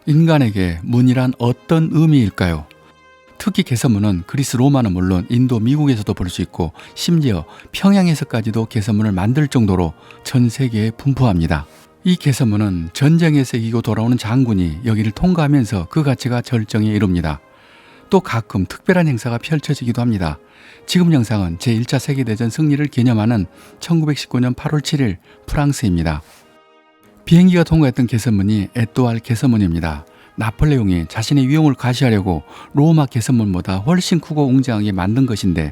인간에게 문이란 어떤 의미일까요? 특히 개선문은 그리스 로마는 물론 인도 미국에서도 볼 수 있고 심지어 평양에서까지도 개선문을 만들 정도로 전 세계에 분포합니다. 이 개선문은 전쟁에서 이기고 돌아오는 장군이 여기를 통과하면서 그 가치가 절정에 이릅니다. 또 가끔 특별한 행사가 펼쳐지기도 합니다. 지금 영상은 제1차 세계대전 승리를 기념하는 1919년 8월 7일 프랑스입니다. 비행기가 통과했던 개선문이 에뚜알 개선문입니다. 나폴레옹이 자신의 위용을 과시하려고 로마 개선문보다 훨씬 크고 웅장하게 만든 것인데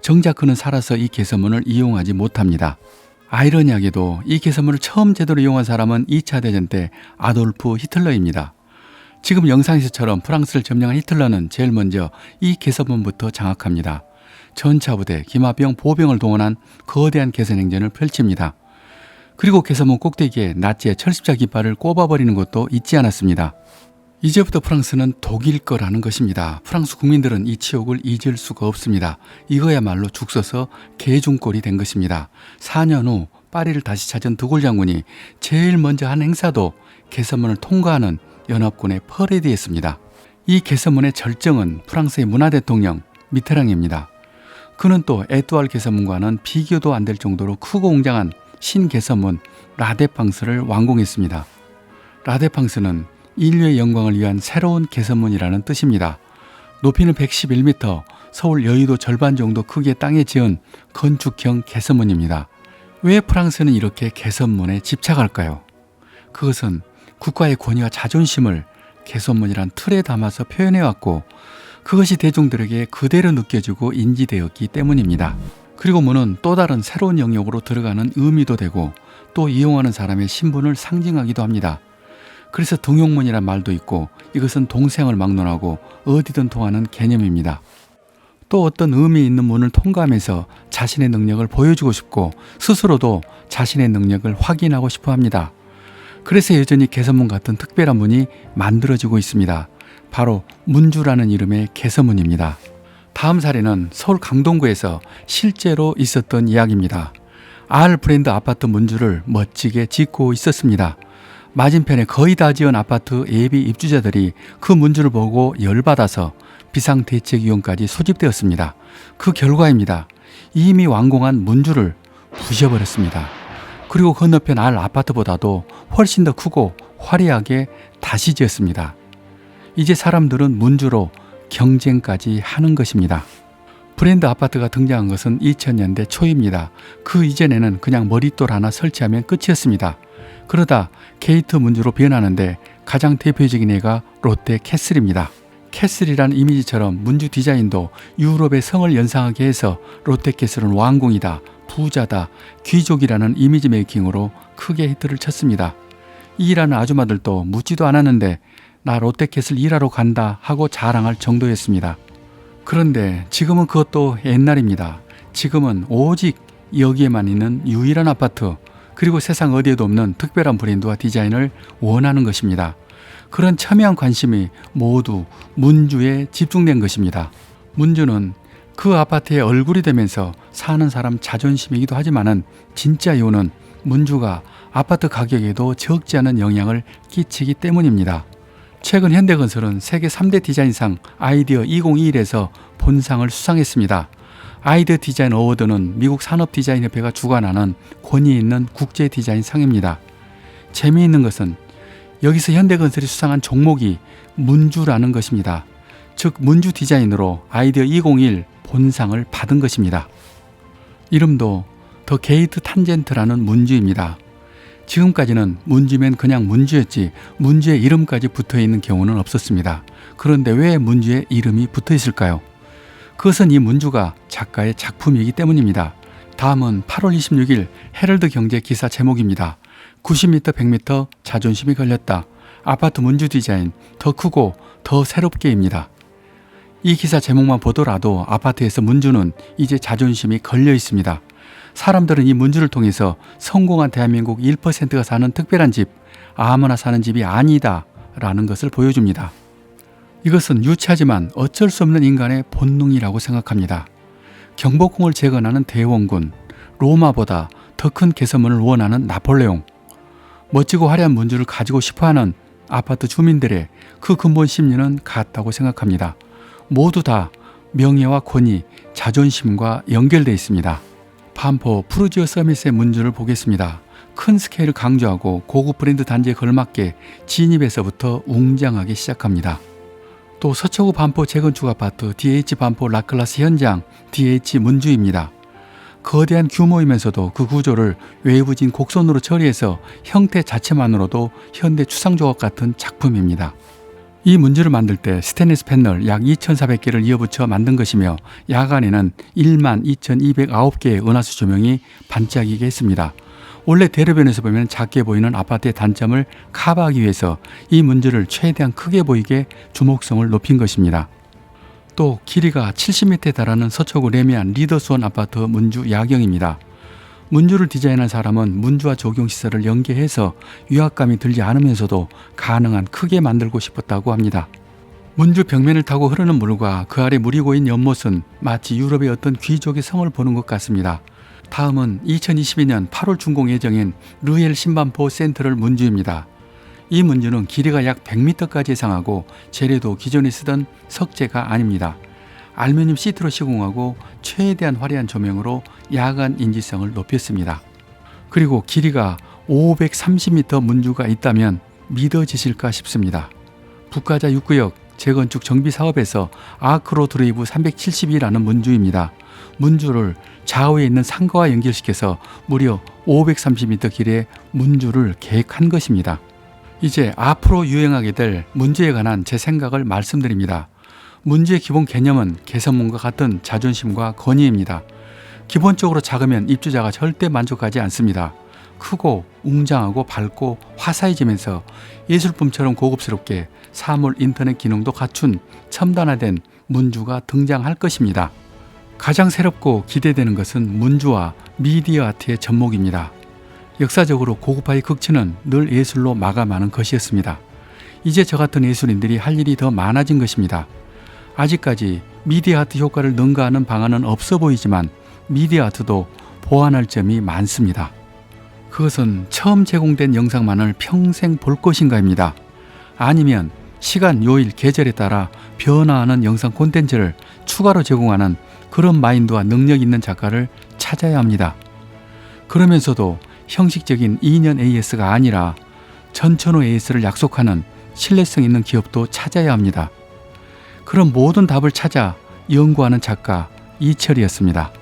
정작 그는 살아서 이 개선문을 이용하지 못합니다. 아이러니하게도 이 개선문을 처음 제대로 이용한 사람은 2차 대전 때 아돌프 히틀러입니다. 지금 영상에서처럼 프랑스를 점령한 히틀러는 제일 먼저 이 개선문부터 장악합니다. 전차부대, 기마병, 보병을 동원한 거대한 개선 행전을 펼칩니다. 그리고 개선문 꼭대기에 나치의 철십자 깃발을 꼽아버리는 것도 잊지 않았습니다. 이제부터 프랑스는 독일 거라는 것입니다. 프랑스 국민들은 이 치욕을 잊을 수가 없습니다. 이거야말로 죽 서서 개중꼴이 된 것입니다. 4년 후 파리를 다시 찾은 드골 장군이 제일 먼저 한 행사도 개선문을 통과하는 연합군의 퍼레이드였습니다. 이 개선문의 절정은 프랑스의 문화대통령 미테랑입니다. 그는 또 에뚜알 개선문과는 비교도 안 될 정도로 크고 웅장한 신개선문 라데팡스를 완공했습니다. 라데팡스는 인류의 영광을 위한 새로운 개선문이라는 뜻입니다. 높이는 111m, 서울 여의도 절반 정도 크기의 땅에 지은 건축형 개선문입니다. 왜 프랑스는 이렇게 개선문에 집착할까요? 그것은 국가의 권위와 자존심을 개선문이란 틀에 담아서 표현해왔고 그것이 대중들에게 그대로 느껴지고 인지되었기 때문입니다. 그리고 문은 또 다른 새로운 영역으로 들어가는 의미도 되고 또 이용하는 사람의 신분을 상징하기도 합니다. 그래서 등용문이란 말도 있고 이것은 동생을 막론하고 어디든 통하는 개념입니다. 또 어떤 의미 있는 문을 통과하면서 자신의 능력을 보여주고 싶고 스스로도 자신의 능력을 확인하고 싶어 합니다. 그래서 여전히 개선문 같은 특별한 문이 만들어지고 있습니다. 바로 문주라는 이름의 개선문입니다. 다음 사례는 서울 강동구에서 실제로 있었던 이야기입니다. R 브랜드 아파트 문주를 멋지게 짓고 있었습니다. 맞은편에 거의 다 지은 아파트 예비 입주자들이 그 문주를 보고 열받아서 비상대책위원까지 소집되었습니다. 그 결과입니다. 이미 완공한 문주를 부셔버렸습니다. 그리고 건너편 R 아파트보다도 훨씬 더 크고 화려하게 다시 지었습니다. 이제 사람들은 문주로 경쟁까지 하는 것입니다. 브랜드 아파트가 등장한 것은 2000년대 초입니다. 그 이전에는 그냥 머릿돌 하나 설치하면 끝이었습니다. 그러다 게이트 문주로 변하는데 가장 대표적인 예가 롯데 캐슬입니다. 캐슬이라는 이미지처럼 문주 디자인도 유럽의 성을 연상하게 해서 롯데 캐슬은 왕궁이다, 부자다, 귀족이라는 이미지 메이킹으로 크게 히트를 쳤습니다. 이 일하는 아줌마들도 묻지도 않았는데 나 롯데캐슬 일하러 간다 하고 자랑할 정도였습니다. 그런데 지금은 그것도 옛날입니다. 지금은 오직 여기에만 있는 유일한 아파트 그리고 세상 어디에도 없는 특별한 브랜드와 디자인을 원하는 것입니다. 그런 첨예한 관심이 모두 문주에 집중된 것입니다. 문주는 그 아파트의 얼굴이 되면서 사는 사람 자존심이기도 하지만은 진짜 이유는 문주가 아파트 가격에도 적지 않은 영향을 끼치기 때문입니다. 최근 현대건설은 세계 3대 디자인상 아이디어 2021에서 본상을 수상했습니다. 아이디어 디자인 어워드는 미국 산업디자인협회가 주관하는 권위 있는 국제 디자인 상입니다. 재미있는 것은 여기서 현대건설이 수상한 종목이 문주라는 것입니다. 즉 문주 디자인으로 아이디어 2021 본상을 받은 것입니다. 이름도 더 게이트 탄젠트라는 문주입니다. 지금까지는 문주면 그냥 문주였지 문주의 이름까지 붙어있는 경우는 없었습니다. 그런데 왜 문주에 이름이 붙어 있을까요? 그것은 이 문주가 작가의 작품이기 때문입니다. 다음은 8월 26일 헤럴드 경제 기사 제목입니다. 90m, 100m 자존심이 걸렸다. 아파트 문주 디자인 더 크고 더 새롭게입니다. 이 기사 제목만 보더라도 아파트에서 문주는 이제 자존심이 걸려 있습니다. 사람들은 이 문주를 통해서 성공한 대한민국 1%가 사는 특별한 집, 아무나 사는 집이 아니다 라는 것을 보여줍니다. 이것은 유치하지만 어쩔 수 없는 인간의 본능이라고 생각합니다. 경복궁을 재건하는 대원군, 로마보다 더 큰 개선문을 원하는 나폴레옹, 멋지고 화려한 문주를 가지고 싶어하는 아파트 주민들의 그 근본 심리는 같다고 생각합니다. 모두 다 명예와 권위, 자존심과 연결되어 있습니다. 반포 푸르지오 서밋의 문주를 보겠습니다. 큰 스케일을 강조하고 고급 브랜드 단지에 걸맞게 진입에서부터 웅장하게 시작합니다. 또 서초구 반포 재건축 아파트 DH 반포 라클라스 현장 DH 문주입니다. 거대한 규모이면서도 그 구조를 외부진 곡선으로 처리해서 형태 자체만으로도 현대 추상조각 같은 작품입니다. 이 문주를 만들 때 스테인리스 패널 약 2,400개를 이어붙여 만든 것이며 야간에는 12,209개의 은하수 조명이 반짝이게 했습니다. 원래 대로변에서 보면 작게 보이는 아파트의 단점을 커버하기 위해서 이 문주를 최대한 크게 보이게 주목성을 높인 것입니다. 또 길이가 70m에 달하는 서초구 레미안 리더스원 아파트 문주 야경입니다. 문주를 디자인한 사람은 문주와 조경시설을 연계해서 위압감이 들지 않으면서도 가능한 크게 만들고 싶었다고 합니다. 문주 벽면을 타고 흐르는 물과 그 아래 물이 고인 연못은 마치 유럽의 어떤 귀족의 성을 보는 것 같습니다. 다음은 2022년 8월 준공 예정인 르엘 신반포 센트럴 문주입니다. 이 문주는 길이가 약 100m까지 예상하고 재료도 기존에 쓰던 석재가 아닙니다. 알루미늄 시트로 시공하고 최대한 화려한 조명으로 야간 인지성을 높였습니다. 그리고 길이가 530m 문주가 있다면 믿어지실까 싶습니다. 북가자 6구역 재건축 정비 사업에서 아크로 드레이브 372라는 문주입니다. 문주를 좌우에 있는 상가와 연결시켜서 무려 530m 길이의 문주를 계획한 것입니다. 이제 앞으로 유행하게 될 문주에 관한 제 생각을 말씀드립니다. 문주의 기본 개념은 개선문과 같은 자존심과 권위입니다. 기본적으로 작으면 입주자가 절대 만족하지 않습니다. 크고 웅장하고 밝고 화사해지면서 예술품처럼 고급스럽게 사물 인터넷 기능도 갖춘 첨단화된 문주가 등장할 것입니다. 가장 새롭고 기대되는 것은 문주와 미디어 아트의 접목입니다. 역사적으로 고급화의 극치는 늘 예술로 마감하는 것이었습니다. 이제 저 같은 예술인들이 할 일이 더 많아진 것입니다. 아직까지 미디어 아트 효과를 능가하는 방안은 없어 보이지만 미디어 아트도 보완할 점이 많습니다. 그것은 처음 제공된 영상만을 평생 볼 것인가입니다. 아니면 시간, 요일, 계절에 따라 변화하는 영상 콘텐츠를 추가로 제공하는 그런 마인드와 능력 있는 작가를 찾아야 합니다. 그러면서도 형식적인 2년 AS가 아니라 전천후 AS를 약속하는 신뢰성 있는 기업도 찾아야 합니다. 그런 모든 답을 찾아 연구하는 작가 이철이었습니다.